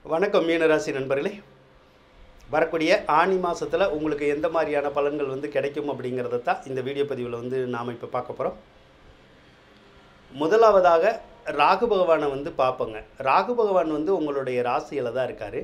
வணக்கம் மீனராசி நண்பர்களே. வரக்கூடிய ஆனி மாதத்தில் உங்களுக்கு எந்த மாதிரியான பலன்கள் கிடைக்கும் அப்படிங்கிறத தான் இந்த வீடியோ பதிவில் நாம் இப்போ பார்க்க போகிறோம். முதலாவதாக ராகு பகவானை பார்ப்போங்க. ராகு பகவான் உங்களுடைய ராசியில் தான் இருக்கார்.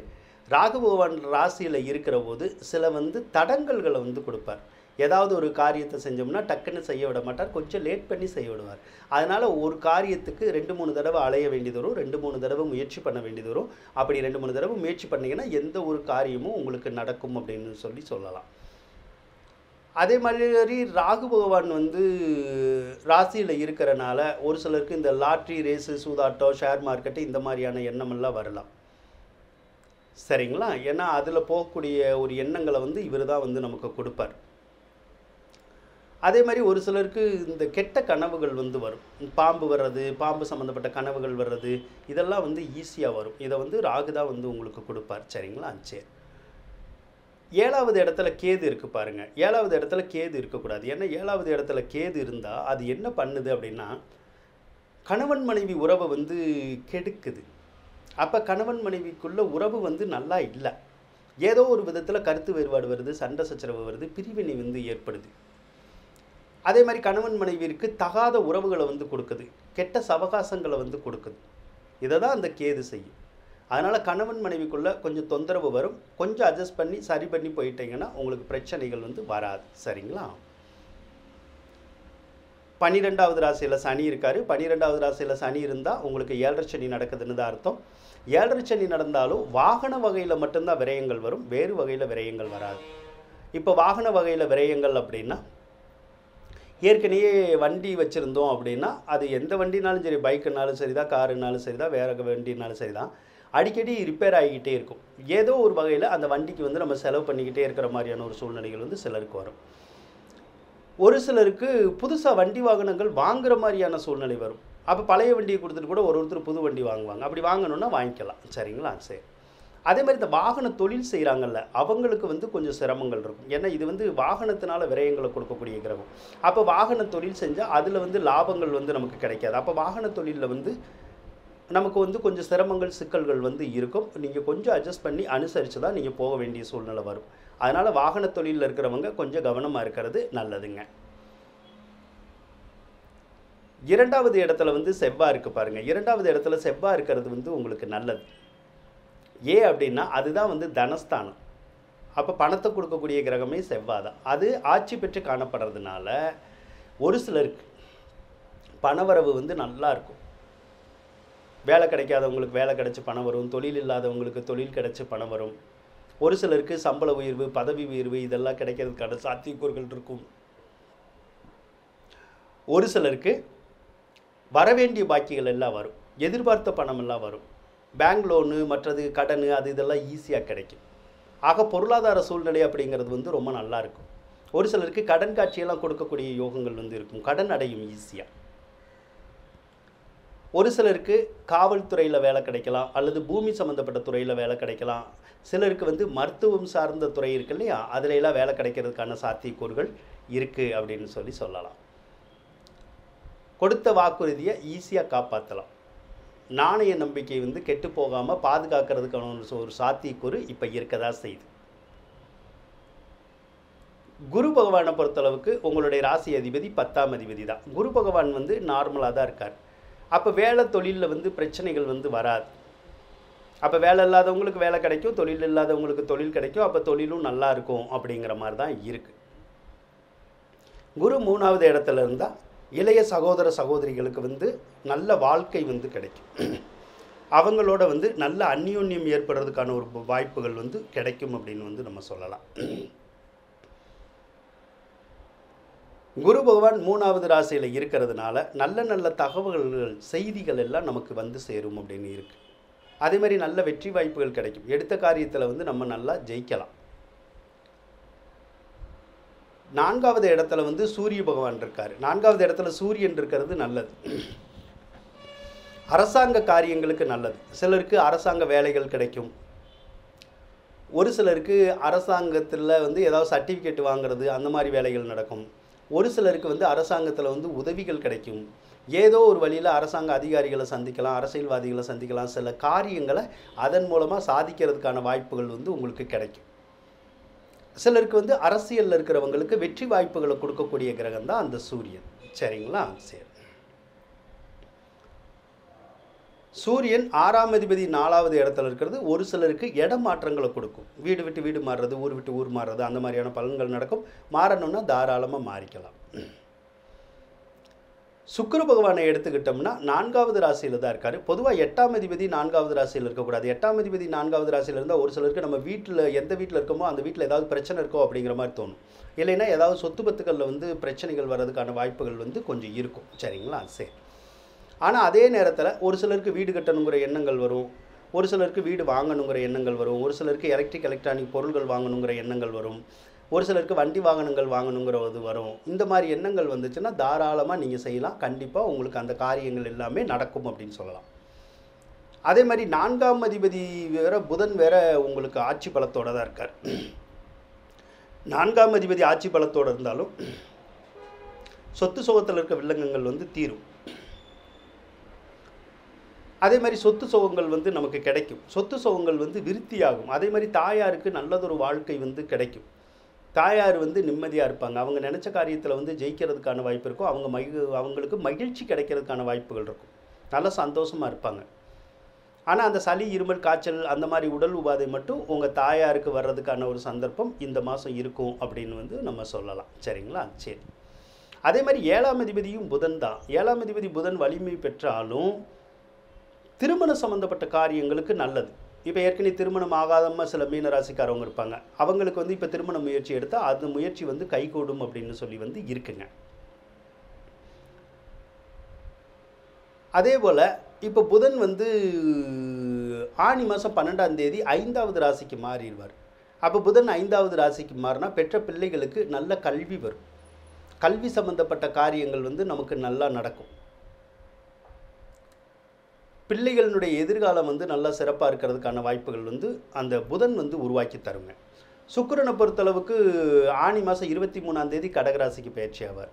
ராகு பகவான் ராசியில் இருக்கிற போது சில தடங்கல்களை கொடுப்பார். ஏதாவது ஒரு காரியத்தை செஞ்சோம்னா டக்குன்னு செய்ய விட மாட்டார், கொஞ்சம் லேட் பண்ணி செய்ய விடுவார். அதனால் ஒரு காரியத்துக்கு 2-3 தடவை அலைய வேண்டியது வரும், 2-3 தடவை முயற்சி பண்ண வேண்டியது வரும். அப்படி 2-3 தடவை முயற்சி பண்ணிங்கன்னா எந்த ஒரு காரியமும் உங்களுக்கு நடக்கும் அப்படின்னு சொல்லலாம். அதே மாதிரி ராகு பகவான் ராசியில் இருக்கிறனால ஒரு சிலருக்கு இந்த லாட்ரி ரேஸு, சூதாட்டம், ஷேர் மார்க்கெட்டு இந்த மாதிரியான எண்ணமெல்லாம் வரலாம். சரிங்களா? ஏன்னா அதில் போகக்கூடிய ஒரு எண்ணங்களை இவர் தான் நமக்கு கொடுப்பார். அதே மாதிரி ஒரு சிலருக்கு இந்த கெட்ட கனவுகள் வரும். பாம்பு வர்றது, பாம்பு சம்மந்தப்பட்ட கனவுகள் வர்றது, இதெல்லாம் ஈஸியாக வரும். இதை ராகு தான் உங்களுக்கு கொடுப்பார். சரிங்களா? சரி. 7வது இடத்துல கேது இருக்குது பாருங்கள். 7வது இடத்துல கேது இருக்கக்கூடாது. ஏன்னா 7வது இடத்துல கேது இருந்தால் அது என்ன பண்ணுது அப்படின்னா, கணவன் மனைவி உறவை கெடுக்குது. அப்போ கணவன் மனைவிக்குள்ள உறவு நல்லா இல்லை. ஏதோ ஒரு விதத்தில் கருத்து வேறுபாடு வருது, சண்டை சச்சரவு வருது, பிரிவினை ஏற்படுது. அதே மாதிரி கணவன் மனைவிற்கு தகாத உறவுகளை கொடுக்குது, கெட்ட சவகாசங்களை கொடுக்குது. இதை தான் அந்த கேது செய்யும். அதனால் கணவன் மனைவிக்குள்ளே கொஞ்சம் தொந்தரவு வரும். கொஞ்சம் அட்ஜஸ்ட் பண்ணி சரி பண்ணி போயிட்டீங்கன்னா உங்களுக்கு பிரச்சனைகள் வராது. சரிங்களா? 12வது ராசியில் சனி இருக்கார். 12வது ராசியில் சனி இருந்தால் உங்களுக்கு 7.5 சனி நடக்குதுன்னு தான் அர்த்தம். 7.5 சனி நடந்தாலும் வாகன வகையில் மட்டும்தான் விரயங்கள் வரும், வேறு வகையில் விரயங்கள் வராது. இப்போ வாகன வகையில் விரயங்கள் அப்படின்னா, ஏற்கனவே வண்டி வச்சுருந்தோம் அப்படின்னா அது எந்த வண்டினாலும் சரி, பைக்குனாலும் சரி தான், காருனாலும் சரி தான், வேறு வண்டினாலும் சரி தான், அடிக்கடி ரிப்பேர் ஆகிக்கிட்டே இருக்கும். ஏதோ ஒரு வகையில் அந்த வண்டிக்கு நம்ம செலவு பண்ணிக்கிட்டே இருக்கிற மாதிரியான ஒரு சூழ்நிலைகள் சிலருக்கு வரும். ஒரு சிலருக்கு புதுசாக வண்டி வாகனங்கள் வாங்குகிற மாதிரியான சூழ்நிலை வரும். அப்போ பழைய வண்டியை கொடுத்துட்டு கூட ஒருத்தர் புது வண்டி வாங்குவாங்க. அப்படி வாங்கணுன்னா வாங்கிக்கலாம். சரிங்களா? சரி. அதே மாதிரி இந்த வாகன தொழில் செய்கிறாங்கல்ல, அவங்களுக்கு கொஞ்சம் சிரமங்கள் இருக்கும். ஏன்னா இது வாகனத்தினால விரயங்களை கொடுக்கக்கூடிய கிரகம். அப்போ வாகன தொழில் செஞ்சால் அதில் லாபங்கள் நமக்கு கிடைக்காது. அப்போ வாகன தொழிலில் நமக்கு கொஞ்சம் சிரமங்கள், சிக்கல்கள் இருக்கும். நீங்கள் கொஞ்சம் அட்ஜஸ்ட் பண்ணி அனுசரித்து தான் நீங்கள் போக வேண்டிய சூழ்நிலை வரும். அதனால் வாகன தொழிலில் இருக்கிறவங்க கொஞ்சம் கவனமாக இருக்கிறது நல்லதுங்க. 2வது இடத்துல செவ்வாய் இருக்குது பாருங்கள். 2வது இடத்துல செவ்வாய் இருக்கிறது உங்களுக்கு நல்லது. ஏன் அப்படின்னா அதுதான் தனஸ்தானம். அப்போ பணத்தை கொடுக்கக்கூடிய கிரகமே செவ்வாய் தான். அது ஆட்சி பெற்று காணப்படுறதுனால ஒரு சிலருக்கு பணவரவு நல்லா இருக்கும். வேலை கிடைக்காதவங்களுக்கு வேலை கிடைச்சி பணம் வரும், தொழில் இல்லாதவங்களுக்கு தொழில் கிடைச்சி பணம் வரும். ஒரு சிலருக்கு சம்பள உயர்வு, பதவி உயர்வு இதெல்லாம் கிடைக்கிறதுக்கான சாத்தியக்கூறுகள் இருக்கும். ஒரு சிலருக்கு வரவேண்டிய பாக்கிகள் எல்லாம் வரும், எதிர்பார்த்த பணம் எல்லாம் வரும். பேங்க் லோனு, மற்றது கடன், அது இதெல்லாம் ஈஸியாக கிடைக்கும். ஆக பொருளாதார சூழ்நிலை அப்படிங்கிறது ரொம்ப நல்லா இருக்கும். ஒரு சிலருக்கு கடன் காட்சியெல்லாம் கொடுக்கக்கூடிய யோகங்கள் இருக்கும், கடன் அடையும் ஈஸியாக. ஒரு சிலருக்கு காவல்துறையில் வேலை கிடைக்கலாம், அல்லது பூமி சம்மந்தப்பட்ட துறையில் வேலை கிடைக்கலாம். சிலருக்கு மருத்துவம் சார்ந்த துறை இருக்கு இல்லையா, அதில் எல்லாம் வேலை கிடைக்கிறதுக்கான சாத்தியக்கூறுகள் இருக்குது அப்படின்னு சொல்லலாம். கொடுத்த வாக்குறுதியை ஈஸியாக காப்பாற்றலாம். நாணய நம்பிக்கை கெட்டு போகாமல் பாதுகாக்கிறதுக்கான ஒரு சாத்தியக்கூறு இப்போ இருக்கதா செய்யுது. குரு பகவானை பொறுத்தளவுக்கு உங்களுடைய ராசி அதிபதி 10ஆம் அதிபதி தான். குரு பகவான் நார்மலாக தான் இருக்கார். அப்போ வேலை தொழிலில் பிரச்சனைகள் வராது. அப்போ வேலை இல்லாதவங்களுக்கு வேலை கிடைக்கும், தொழில் இல்லாதவங்களுக்கு தொழில் கிடைக்கும். அப்போ தொழிலும் நல்லா இருக்கும் அப்படிங்கிற மாதிரி தான் இருக்குது. குரு 3வது இடத்துல இருந்தால் இளைய சகோதர சகோதரிகளுக்கு நல்ல வாழ்க்கை கிடைக்கும். அவங்களோட நல்ல அந்யோன்யம் ஏற்படுறதுக்கான ஒரு வாய்ப்புகள் கிடைக்கும் அப்படின்னு நம்ம சொல்லலாம். குரு பகவான் 3வது ராசியில் இருக்கிறதுனால நல்ல நல்ல தகவல்கள், செய்திகள் எல்லாம் நமக்கு சேரும் அப்படின்னு இருக்குது. அதே மாதிரி நல்ல வெற்றி வாய்ப்புகள் கிடைக்கும். எடுத்த காரியத்தில் நம்ம நல்லா ஜெயிக்கலாம். 4வது இடத்துல சூரிய பகவான் இருக்கார். 4வது இடத்துல சூரியன் இருக்கிறது நல்லது. அரசாங்க காரியங்களுக்கு நல்லது. சிலருக்கு அரசாங்க வேலைகள் கிடைக்கும். ஒரு சிலருக்கு அரசாங்கத்தில் ஏதாவது சர்டிஃபிகேட் வாங்குறது அந்த மாதிரி வேலைகள் நடக்கும். ஒரு சிலருக்கு அரசாங்கத்தில் உதவிகள் கிடைக்கும். ஏதோ ஒரு வழியில் அரசாங்க அதிகாரிகளை சந்திக்கலாம், அரசியல்வாதிகளை சந்திக்கலாம், சில காரியங்களை அதன் மூலமாக சாதிக்கிறதுக்கான வாய்ப்புகள் வந்து உங்களுக்கு கிடைக்கும். சிலருக்கு வந்து அரசியலில் இருக்கிறவங்களுக்கு வெற்றி வாய்ப்புகளை கொடுக்கக்கூடிய கிரகம் தான் அந்த சூரியன். சரிங்களா? சரி. சூரியன் 6ஆம் அதிபதி 4வது இடத்துல இருக்கிறது ஒரு சிலருக்கு இடமாற்றங்களை கொடுக்கும். வீடு விட்டு வீடு மாறுறது, ஊர் விட்டு ஊர் மாறுறது, அந்த மாதிரியான பலன்கள் நடக்கும். மாறணும்னா தாராளமாக மாறிக்கலாம். சுக்கிர பகவானை எடுத்துக்கிட்டோம்னா 4வது ராசியில் தான் இருக்கார். பொதுவாக 8ஆம் அதிபதி 4வது ராசியில் இருக்கக்கூடாது. 8ஆம் அதிபதி 4வது ராசியில் இருந்தால் ஒரு சிலருக்கு நம்ம வீட்டில் எந்த வீட்டில் இருக்கோமோ அந்த வீட்டில் ஏதாவது பிரச்சனை இருக்கோ அப்படிங்கிற மாதிரி தோணும். இல்லைன்னா ஏதாவது சொத்து பத்துக்களில் வந்து பிரச்சனைகள் வர்றதுக்கான வாய்ப்புகள் வந்து கொஞ்சம் இருக்கும். சரிங்களா? சரி. ஆனால் அதே நேரத்தில் ஒரு சிலருக்கு வீடு கட்டணுங்கிற எண்ணங்கள் வரும், ஒரு சிலருக்கு வீடு வாங்கணுங்கிற எண்ணங்கள் வரும், ஒரு சிலருக்கு எலக்ட்ரானிக் பொருட்கள் வாங்கணுங்கிற எண்ணங்கள் வரும், ஒரு சிலருக்கு வண்டி வாகனங்கள் வாங்கணுங்கிறது வரும். இந்த மாதிரி எண்ணங்கள் வந்துச்சுன்னா தாராளமாக நீங்கள் செய்யலாம். கண்டிப்பாக உங்களுக்கு அந்த காரியங்கள் எல்லாமே நடக்கும் அப்படின்னு சொல்லலாம். அதே மாதிரி 4ஆம் அதிபதி வேற புதன் வேற உங்களுக்கு ஆட்சி பலத்தோடு தான் இருக்கார். 4ஆம் அதிபதி ஆட்சி பலத்தோடு இருந்தாலும் சொத்து சுகத்தில் இருக்க வில்லங்கங்கள் வந்து தீரும். அதே மாதிரி சொத்து சுகங்கள் வந்து நமக்கு கிடைக்கும். சொத்து சுகங்கள் வந்து விருத்தியாகும். அதே மாதிரி தாயாருக்கு நல்லதொரு வாழ்க்கை வந்து கிடைக்கும். தாயார் வந்து நிம்மதியாக இருப்பாங்க. அவங்க நினச்ச காரியத்தில் வந்து ஜெயிக்கிறதுக்கான வாய்ப்பு இருக்கும். அவங்களுக்கு மகிழ்ச்சி கிடைக்கிறதுக்கான வாய்ப்புகள் இருக்கும். நல்ல சந்தோஷமாக இருப்பாங்க. ஆனால் அந்த சளி, இருமல், காய்ச்சல் அந்த மாதிரி உடல் உபாதை மட்டும் உங்கள் தாயாருக்கு வர்றதுக்கான ஒரு சந்தர்ப்பம் இந்த மாதம் இருக்கும் அப்படின்னு வந்து நம்ம சொல்லலாம். சரிங்களா? சரி. அதே மாதிரி 7ஆம் அதிபதியும் புதன் தான். 7ஆம் அதிபதி புதன் வலிமை பெற்றாலும் திருமண சம்மந்தப்பட்ட காரியங்களுக்கு நல்லது. இப்போ ஏற்கனவே திருமணம் ஆகாதமாக சில மீன ராசிக்காரவங்க இருப்பாங்க. அவங்களுக்கு வந்து இப்போ திருமண முயற்சி எடுத்தால் அந்த முயற்சி வந்து கைகூடும் அப்படின்னு சொல்லி வந்து இருக்குங்க. அதே போல் இப்போ புதன் வந்து ஆனி மாதம் 12ஆம் தேதி 5வது ராசிக்கு மாறிடுவார். அப்போ புதன் 5வது ராசிக்கு மாறினா பெற்ற பிள்ளைகளுக்கு நல்ல கல்வி வரும். கல்வி சம்மந்தப்பட்ட காரியங்கள் வந்து நமக்கு நல்லா நடக்கும். பிள்ளைகளினுடைய எதிர்காலம் வந்து நல்லா சிறப்பாக இருக்கிறதுக்கான வாய்ப்புகள் வந்து அந்த புதன் வந்து உருவாக்கி தருங்க. சுக்கிரனை பொறுத்தளவுக்கு ஆனி மாதம் 23ஆம் தேதி கடகராசிக்கு பயிற்சி ஆவார்.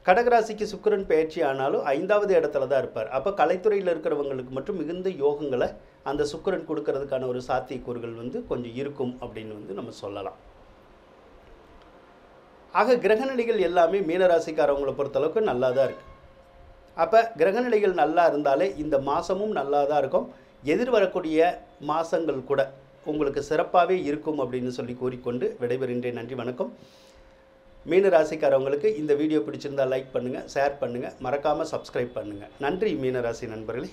கடகராசிக்கு சுக்கிரன் பயிற்சி ஆனாலும் 5வது இடத்துல தான் இருப்பார். அப்போ கலைத்துறையில் இருக்கிறவங்களுக்கு மட்டும் மிகுந்த யோகங்களை அந்த சுக்கிரன் கொடுக்கறதுக்கான ஒரு சாத்தியக்கூறுகள் வந்து கொஞ்சம் இருக்கும் அப்படின்னு வந்து நம்ம சொல்லலாம். ஆக கிரகநிலைகள் எல்லாமே மீனராசிக்காரவங்களை பொறுத்தளவுக்கு நல்லா தான் இருக்குது. அப்போ கிரகநிலைகள் நல்லா இருந்தாலே இந்த மாதமும் நல்லா தான் இருக்கும். எதிர்வரக்கூடிய மாதங்கள் கூட உங்களுக்கு சிறப்பாகவே இருக்கும் அப்படின்னு சொல்லி கூறிக்கொண்டு விடைபெறுகின்றேன். நன்றி, வணக்கம். மீன ராசிக்காரவங்களுக்கு இந்த வீடியோ பிடிச்சிருந்தால் லைக் பண்ணுங்கள், ஷேர் பண்ணுங்கள், மறக்காமல் சப்ஸ்கிரைப் பண்ணுங்கள். நன்றி மீனராசி நண்பர்களே.